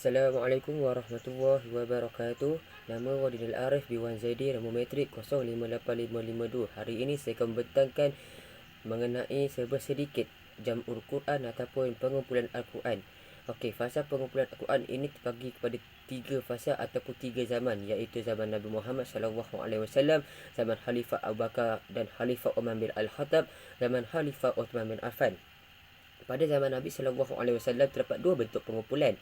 Assalamualaikum warahmatullahi wabarakatuh. Nama Wadidil Arif Biwan Zaidi, nombor metrik 058552. Hari ini saya akan membentangkan mengenai sedikit jam'ul Quran ataupun pengumpulan Al-Quran. Okey, fasa pengumpulan Al-Quran ini terbagi kepada 3 fasa ataupun 3 zaman, iaitu zaman Nabi Muhammad SAW, zaman Khalifah Abu Bakar dan Khalifah Umar bin Al-Khattab, zaman Khalifah Uthman bin Affan. Pada zaman Nabi SAW terdapat 2 bentuk pengumpulan,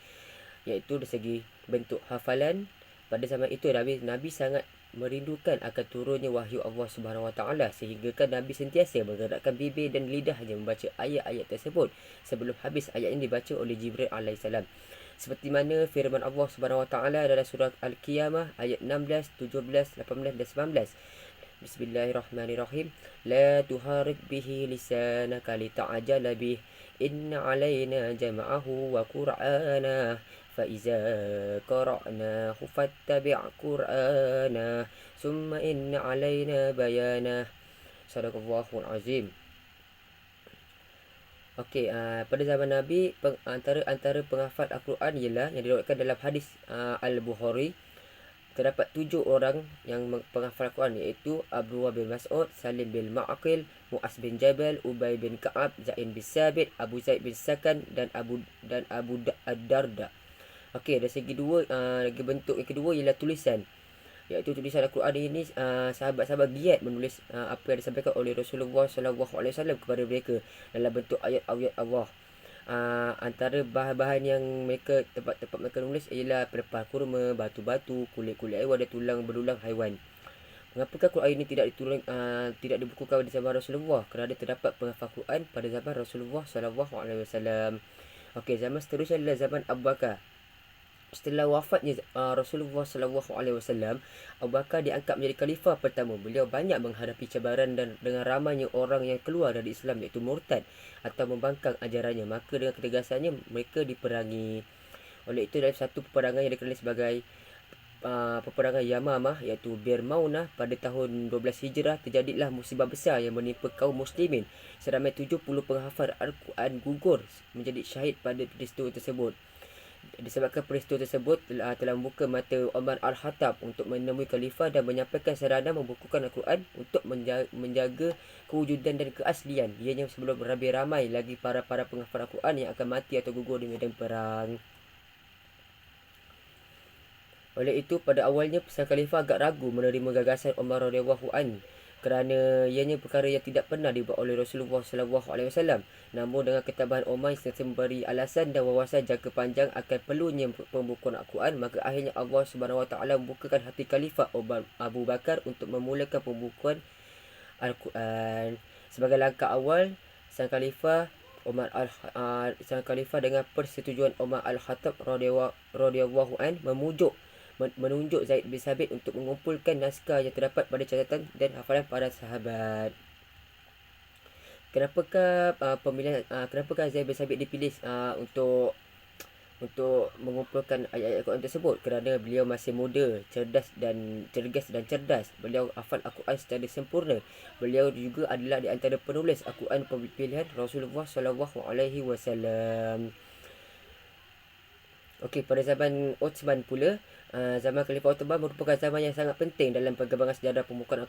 iaitu dari segi bentuk hafalan. Pada zaman itu Nabi sangat merindukan akan turunnya wahyu Allah Subhanahu Wa Taala, sehingga kan Nabi sentiasa menggerakkan bibir dan lidahnya membaca ayat-ayat tersebut sebelum habis ayat ini dibaca oleh Jibril alaihissalam. Seperti mana firman Allah Subhanahu Wa Taala dalam surah Al-Qiyamah ayat 16, 17, 18 dan 19. Bismillahirrahmanirrahim. La tuharik bihi lisanaka lita'ajala bih. Inna alaina jama'ahu wa qur'ana. فإذا قرأناه فاتبع قرآنه ثم إن علينا بيانه. Sadaqallahul Azim. Okey, pada zaman Nabi antara penghafal Al-Quran ialah yang diriwayatkan dalam hadis Al-Bukhari, terdapat 7 orang yang penghafal Al-Quran, iaitu Abdullah bin Mas'ud, Salim bin Ma'aqil, Mu'az bin Jabal, Ubay bin Ka'ab, Zain bin Sabit, Abu Zaid bin Sakan dan Abu Ad-Darda. Okey, dari segi lagi bentuk yang kedua ialah tulisan, iaitu tulisan Al-Quran ini sahabat-sahabat giat menulis apa yang disampaikan oleh Rasulullah SAW kepada mereka dalam bentuk ayat-ayat Allah. Antara bahan-bahan yang tempat mereka nulis ialah pelepah kurma, batu-batu, kulit-kulit haiwan dan tulang berulang haiwan. Mengapakah Quran ini tidak dibukukan pada zaman Rasulullah? Kerana terdapat penghafal Quran pada zaman Rasulullah SAW. Okey, zaman seterusnya adalah zaman Abu Bakar. Setelah wafatnya Rasulullah SAW, Abu Bakar diangkat menjadi khalifah pertama. Beliau banyak menghadapi cabaran dan dengan ramainya orang yang keluar dari Islam, iaitu murtad atau membangkang ajarannya. Maka dengan ketegasannya mereka diperangi. Oleh itu dalam satu peperangan yang dikenali sebagai peperangan Yamamah, iaitu Bir Maunah, pada tahun 12 Hijrah, terjadilah musibah besar yang menimpa kaum muslimin. Seramai 70 penghafal Al-Quran gugur menjadi syahid pada peristiwa tersebut. Disebabkan peristiwa tersebut telah membuka mata Umar Al-Khattab untuk menemui khalifah dan menyampaikan sarana membukukan Al-Quran untuk menjaga kewujudan dan keaslian. Ianya sebelum lebih ramai lagi para penghafal Al-Quran yang akan mati atau gugur di medan perang. Oleh itu pada awalnya sang khalifah agak ragu menerima gagasan Umar radhiyallahu an, kerana ianya perkara yang tidak pernah dibuat oleh Rasulullah SAW. Namun dengan ketabahan Umar serta memberi alasan dan wawasan jangka panjang akan perlunya pembukuan Al-Quran, maka akhirnya Allah Subhanahu Wa Taala membukakan hati Khalifah Abu Bakar untuk memulakan pembukuan Al-Quran. Sebagai langkah awal, sang khalifah dengan persetujuan Umar Al-Khattab radhiyallahu an menunjuk Zaid bin Sabit untuk mengumpulkan naskah yang terdapat pada catatan dan hafalan para sahabat. Kenapakah Zaid bin Sabit dipilih untuk mengumpulkan ayat-ayat Al-Quran tersebut? Kerana beliau masih muda, cergas dan cerdas. Beliau hafal Al-Quran secara sempurna. Beliau juga adalah di antara penulis Al-Quran pilihan Rasulullah SAW. Okey, pada zaman Uthman pula, zaman Khalifah Uthman merupakan zaman yang sangat penting dalam perkembangan sejarah pembukuan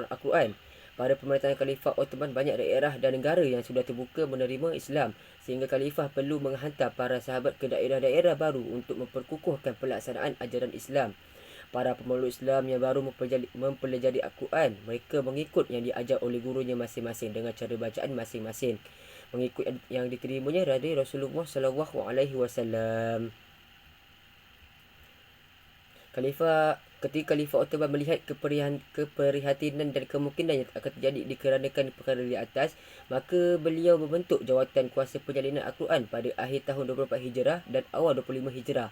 Al-Quran. Pada pemerintahan Khalifah Uthman, banyak daerah dan negara yang sudah terbuka menerima Islam, sehingga Khalifah perlu menghantar para sahabat ke daerah-daerah baru untuk memperkukuhkan pelaksanaan ajaran Islam. Para pemeluk Islam yang baru mempelajari Al-Quran, mereka mengikut yang diajar oleh gurunya masing-masing dengan cara bacaan masing-masing, mengikut yang diterimanya dari Rasulullah SAW. Ketika Khalifah Uthman melihat keprihatinan dan kemungkinan yang akan terjadi dikarenakan perkara di atas, maka beliau membentuk jawatan kuasa penjalinan Al-Quran pada akhir tahun 24 Hijrah dan awal 25 Hijrah.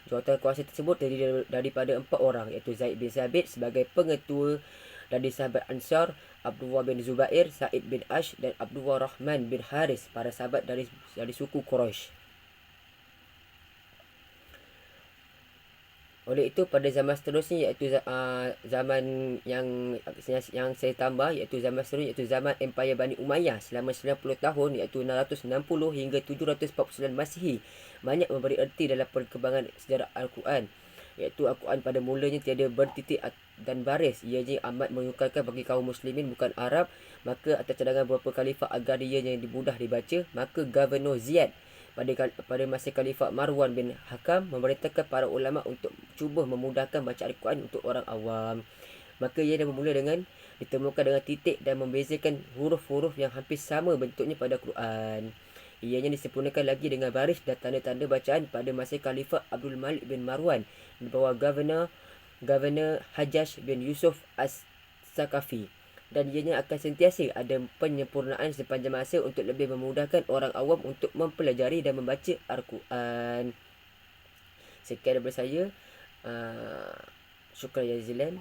Jawatan kuasa tersebut terdiri daripada 4 orang, iaitu Zaid bin Sabit sebagai pengetua dari sahabat Ansar, Abdullah bin Zubair, Sa'id bin Ash dan Abdullah Rahman bin Haris, para sahabat dari suku Quraisy. Oleh itu pada zaman seterusnya iaitu zaman yang saya tambah iaitu zaman seterusnya iaitu zaman Empayar Bani Umayyah selama 90 tahun iaitu 660 hingga 749 Masihi banyak memberi erti dalam perkembangan sejarah Al-Quran, iaitu Al-Quran pada mulanya tiada bertitik dan baris. Ianya amat menyukarkan bagi kaum muslimin bukan Arab. Maka atas cadangan beberapa khalifah agar ianya dimudah dibaca, maka Gubernur Ziyad pada masa Khalifah Marwan bin Hakam memerintahkan para ulama untuk cuba memudahkan bacaan Al-Quran untuk orang awam. Maka ia dah bermula dengan ditemukan dengan titik dan membezakan huruf-huruf yang hampir sama bentuknya pada Quran. Ianya disempurnakan lagi dengan baris dan tanda-tanda bacaan pada masa Khalifah Abdul Malik bin Marwan di bawah Governor Hajjaj bin Yusuf As-Sakafi. Dan ianya akan sentiasa ada penyempurnaan sepanjang masa untuk lebih memudahkan orang awam untuk mempelajari dan membaca Al-Quran. Sekian daripada saya. Syukran jazilan.